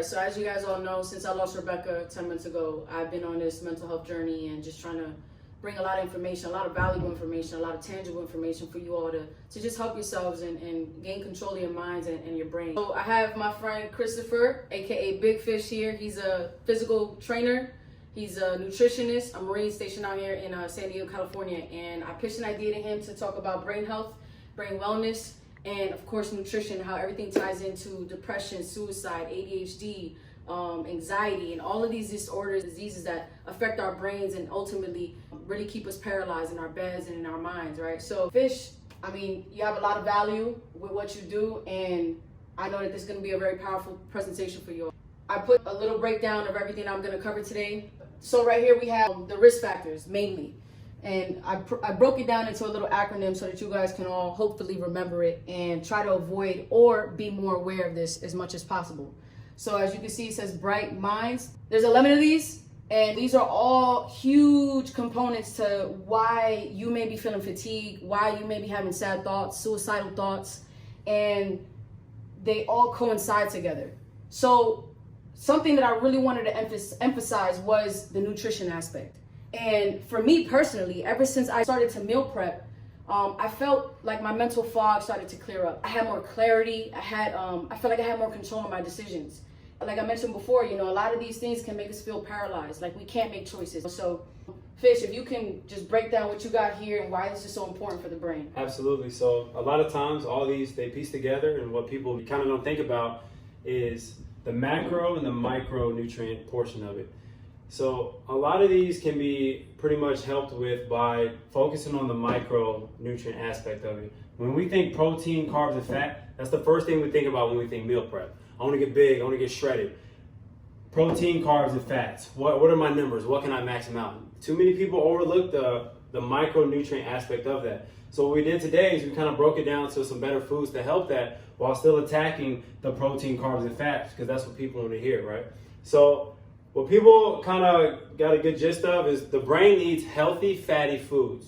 So as you guys all know, since I lost Rebecca 10 months ago, I've been on this mental health journey and just trying to bring a lot of information, a lot of valuable information, a lot of tangible information for you all to just help yourselves and gain control of your minds and your brain. So I have my friend Christopher, aka Big Fish here. He's a physical trainer. He's a nutritionist, a Marine stationed out here in San Diego, California. And I pitched an idea to him to talk about brain health, brain wellness, and of course nutrition, how everything ties into depression, suicide, ADHD, anxiety, and all of these disorders, diseases that affect our brains and ultimately really keep us paralyzed in our beds and in our minds, right? So Fish, I mean, you have a lot of value with what you do, and I know that this is going to be a very powerful presentation for you all. I put a little breakdown of everything I'm going to cover today. So right here we have the risk factors mainly. And I broke it down into a little acronym so that you guys can all hopefully remember it and try to avoid or be more aware of this as much as possible. So as you can see, it says bright minds. There's 11 of these, and these are all huge components to why you may be feeling fatigued, why you may be having sad thoughts, suicidal thoughts, and they all coincide together. So something that I really wanted to emphasize was the nutrition aspect. And for me personally, ever since I started to meal prep, I felt like my mental fog started to clear up. I had more clarity. I felt like I had more control of my decisions. Like I mentioned before, you know, a lot of these things can make us feel paralyzed. Like we can't make choices. So Fish, if you can just break down what you got here and why this is so important for the brain. Absolutely. So a lot of times all these, they piece together, and what people kind of don't think about is the macro and the micronutrient portion of it. So a lot of these can be pretty much helped with by focusing on the micronutrient aspect of it. When we think protein, carbs, and fat, that's the first thing we think about when we think meal prep. I want to get big, I want to get shredded. Protein, carbs, and fats. What are my numbers? What can I max them out? Too many people overlook the micronutrient aspect of that. So what we did today is we kind of broke it down to some better foods to help that while still attacking the protein, carbs, and fats, because that's what people want to hear, right? So what people kind of got a good gist of is the brain needs healthy, fatty foods.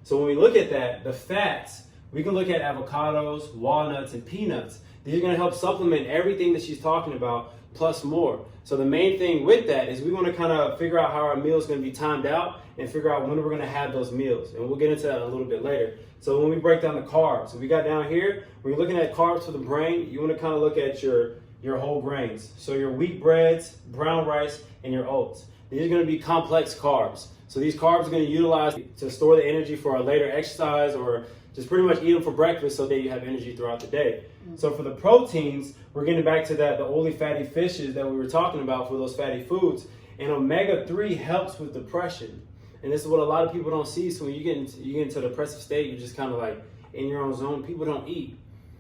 So when we look at that, the fats, we can look at avocados, walnuts, and peanuts. These are going to help supplement everything that she's talking about, plus more. So the main thing with that is we want to kind of figure out how our meal is going to be timed out and figure out when we're going to have those meals. And we'll get into that a little bit later. So when we break down the carbs, so we got down here, when you're looking at carbs for the brain, you want to kind of look at your whole grains. So your wheat breads, brown rice, and your oats. These are going to be complex carbs. So these carbs are going to utilize to store the energy for a later exercise, or just pretty much eat them for breakfast so that you have energy throughout the day. So for the proteins, we're getting back to that, the oily fatty fishes that we were talking about for those fatty foods. And omega-3 helps with depression. And this is what a lot of people don't see. So when you get into a depressive state, you're just kind of like in your own zone. People don't eat.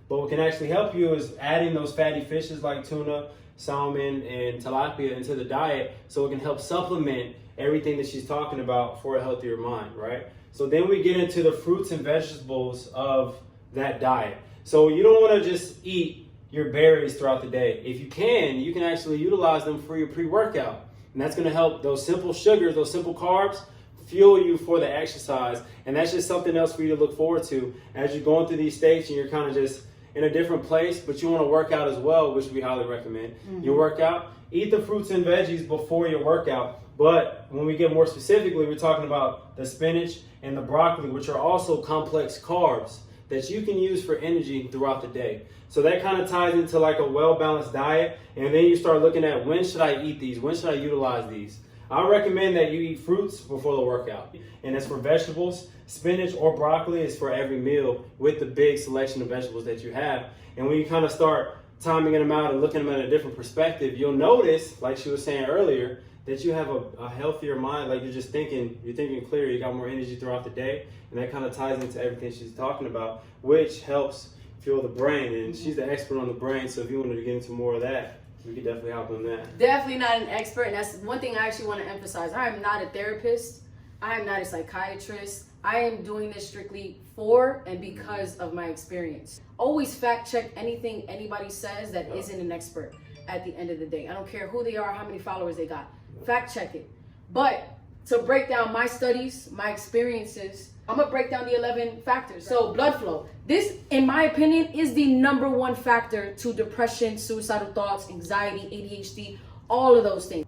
But what can actually help you is adding those fatty fishes like tuna, salmon, and tilapia into the diet, so it can help supplement everything that she's talking about for a healthier mind, right? So then we get into the fruits and vegetables of that diet. So you don't want to just eat your berries throughout the day. If you can actually utilize them for your pre-workout. And that's going to help those simple sugars, those simple carbs, fuel you for the exercise. And that's just something else for you to look forward to as you're going through these states and you're kind of just in a different place, but you want to work out as well, which we highly recommend. You work out, eat the fruits and veggies before your workout. But when we get more specifically, we're talking about the spinach and the broccoli, which are also complex carbs that you can use for energy throughout the day. So that kind of ties into like a well-balanced diet. And then you start looking at, when should I eat these? When should I utilize these? I recommend that you eat fruits before the workout. And as for vegetables, spinach or broccoli is for every meal with the big selection of vegetables that you have. And when you kind of start timing them out and looking at them in a different perspective, you'll notice, like she was saying earlier, that you have a healthier mind. Like you're thinking clearer, you got more energy throughout the day. And that kind of ties into everything she's talking about, which helps fuel the brain. And she's the expert on the brain, so if you wanted to get into more of that, we could definitely help on that. Definitely not an expert, and that's one thing I actually want to emphasize. I am not a therapist. I am not a psychiatrist. I am doing this strictly for and because of my experience. Always fact check anything anybody says that isn't an expert at the end of the day. I don't care who they are, how many followers they got. Fact check it. But to break down my studies, my experiences, I'm gonna break down the 11 factors. So blood flow. This, in my opinion, is the number one factor to depression, suicidal thoughts, anxiety, ADHD, all of those things.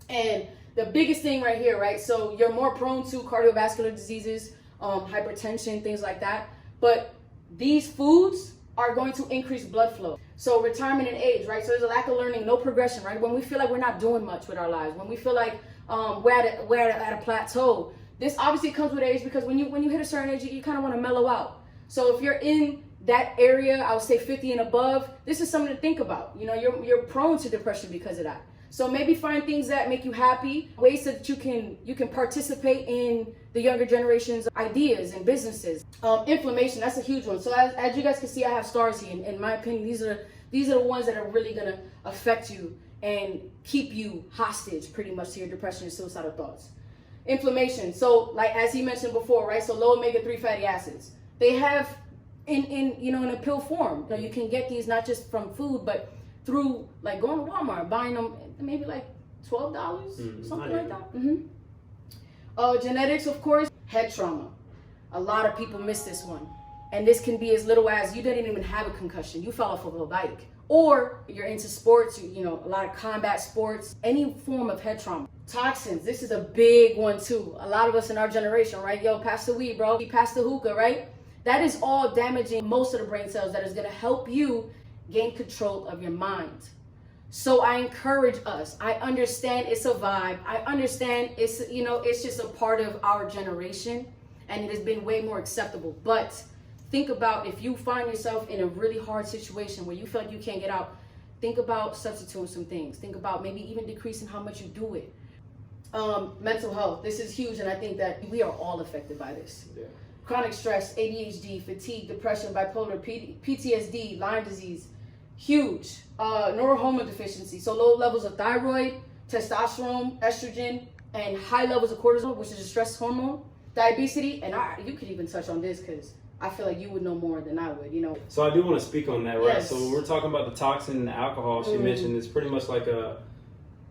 And the biggest thing right here, right? So you're more prone to cardiovascular diseases, hypertension, things like that. But these foods are going to increase blood flow. So retirement and age, right? So there's a lack of learning, no progression, right? When we feel like we're not doing much with our lives, when we feel like we're at a plateau. This obviously comes with age, because when you hit a certain age, you kind of want to mellow out. So if you're in that area, I would say 50 and above, this is something to think about. You know, you're prone to depression because of that. So maybe find things that make you happy, ways that you can participate in the younger generation's ideas and businesses. Inflammation, that's a huge one. So as you guys can see, I have stars here. In my opinion, these are the ones that are really gonna affect you and keep you hostage pretty much to your depression and suicidal thoughts. Inflammation. So like as he mentioned before, right? So low omega-3 fatty acids. They have in a pill form. You can get these not just from food, but through like going to Walmart, buying them maybe like $12, something like that. Genetics, of course. Head trauma. A lot of people miss this one. And this can be as little as you didn't even have a concussion. You fell off of a bike. Or you're into sports, a lot of combat sports, any form of head trauma. Toxins, this is a big one too. A lot of us in our generation, right? Yo, pass the weed, bro. Pass the hookah, right? That is all damaging most of the brain cells that is gonna help you gain control of your mind. So I encourage us. I understand it's a vibe. I understand it's just a part of our generation, and it has been way more acceptable. But think about if you find yourself in a really hard situation where you feel like you can't get out, think about substituting some things. Think about maybe even decreasing how much you do it. Mental health, this is huge, and I think that we are all affected by this. Yeah. Chronic stress, ADHD, fatigue, depression, bipolar, PTSD, Lyme disease, huge. Neurohormone deficiency, so low levels of thyroid, testosterone, estrogen, and high levels of cortisol, which is a stress hormone. Diabetes, and you could even touch on this because I feel like you would know more than I would, So I do want to speak on that, right? Yes. So when we're talking about the toxin and the alcohol she mentioned, it's pretty much like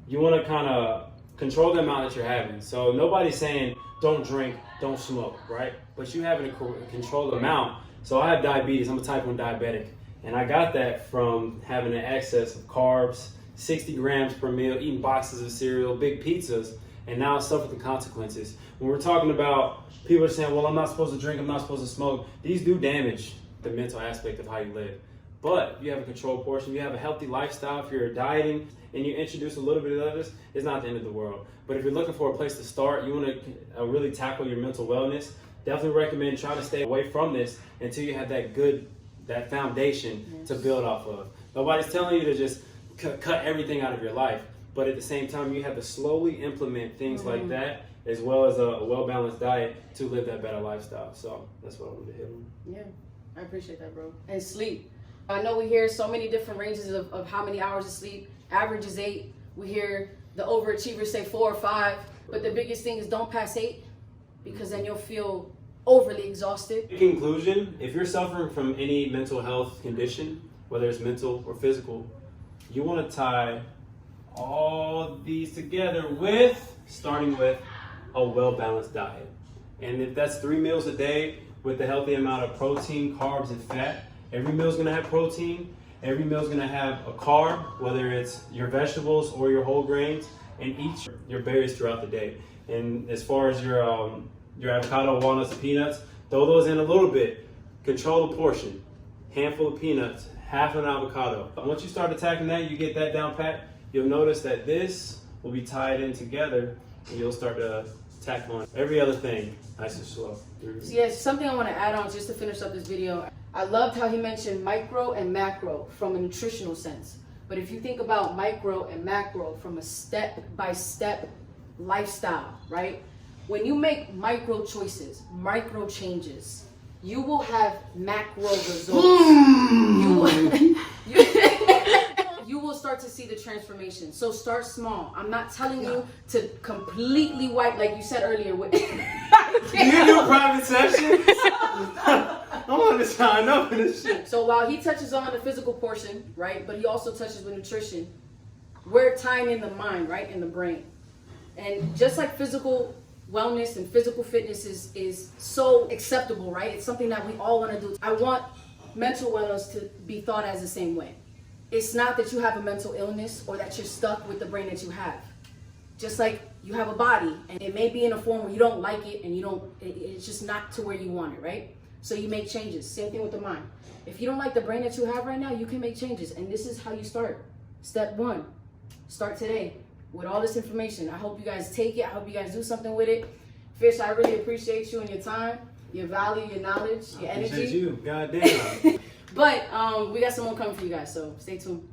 you want to kind of control the amount that you're having. So nobody's saying don't drink, don't smoke, right? But you having a controlled amount. So I have diabetes, I'm a type 1 diabetic. And I got that from having an excess of carbs, 60 grams per meal, eating boxes of cereal, big pizzas, and now I suffer the consequences. When we're talking about people are saying, well, I'm not supposed to drink, I'm not supposed to smoke, these do damage the mental aspect of how you live. But you have a controlled portion, you have a healthy lifestyle, if you're dieting and you introduce a little bit of this, it's not the end of the world. But if you're looking for a place to start, you want to really tackle your mental wellness, definitely recommend trying to stay away from this until you have that foundation to build off of. Nobody's telling you to just cut everything out of your life, but at the same time, you have to slowly implement things like that, as well as a well-balanced diet to live that better lifestyle. So that's what I wanted to hit on. Yeah, I appreciate that, bro. And sleep. I know we hear so many different ranges of how many hours of sleep. Average is 8. We hear the overachievers say 4 or 5, but the biggest thing is don't pass 8, because then you'll feel overly exhausted. In conclusion, if you're suffering from any mental health condition, whether it's mental or physical, you want to tie all these together starting with a well-balanced diet. And if that's 3 meals a day with a healthy amount of protein, carbs, and fat, every meal is going to have protein, every meal is going to have a carb, whether it's your vegetables or your whole grains, and eat your berries throughout the day. And as far as your avocado, walnuts, and peanuts, throw those in a little bit. Control the portion. Handful of peanuts, half an avocado. Once you start attacking that, you get that down pat, you'll notice that this will be tied in together, and you'll start to tack on every other thing nice and slow. Yes, something I want to add on just to finish up this video. I loved how he mentioned micro and macro from a nutritional sense. But if you think about micro and macro from a step-by-step lifestyle, right? When you make micro choices, micro changes, you will have macro results. You will start to see the transformation. So start small. I'm not telling you to completely wipe, like you said earlier. Do you do private sessions? I'm on to sign up for this shit. So while he touches on the physical portion, right, but he also touches with nutrition, we're tying in the mind, right, in the brain. And just like physical wellness and physical fitness is so acceptable, right? It's something that we all want to do. I want mental wellness to be thought as the same way. It's not that you have a mental illness or that you're stuck with the brain that you have. Just like you have a body and it may be in a form where you don't like it and it's just not to where you want it, right? So you make changes. Same thing with the mind. If you don't like the brain that you have right now, you can make changes. And this is how you start. Step 1, start today with all this information. I hope you guys take it. I hope you guys do something with it. Fish, I really appreciate you and your time, your value, your knowledge, your energy. Appreciate you. Goddamn. But we got some more coming for you guys, so stay tuned.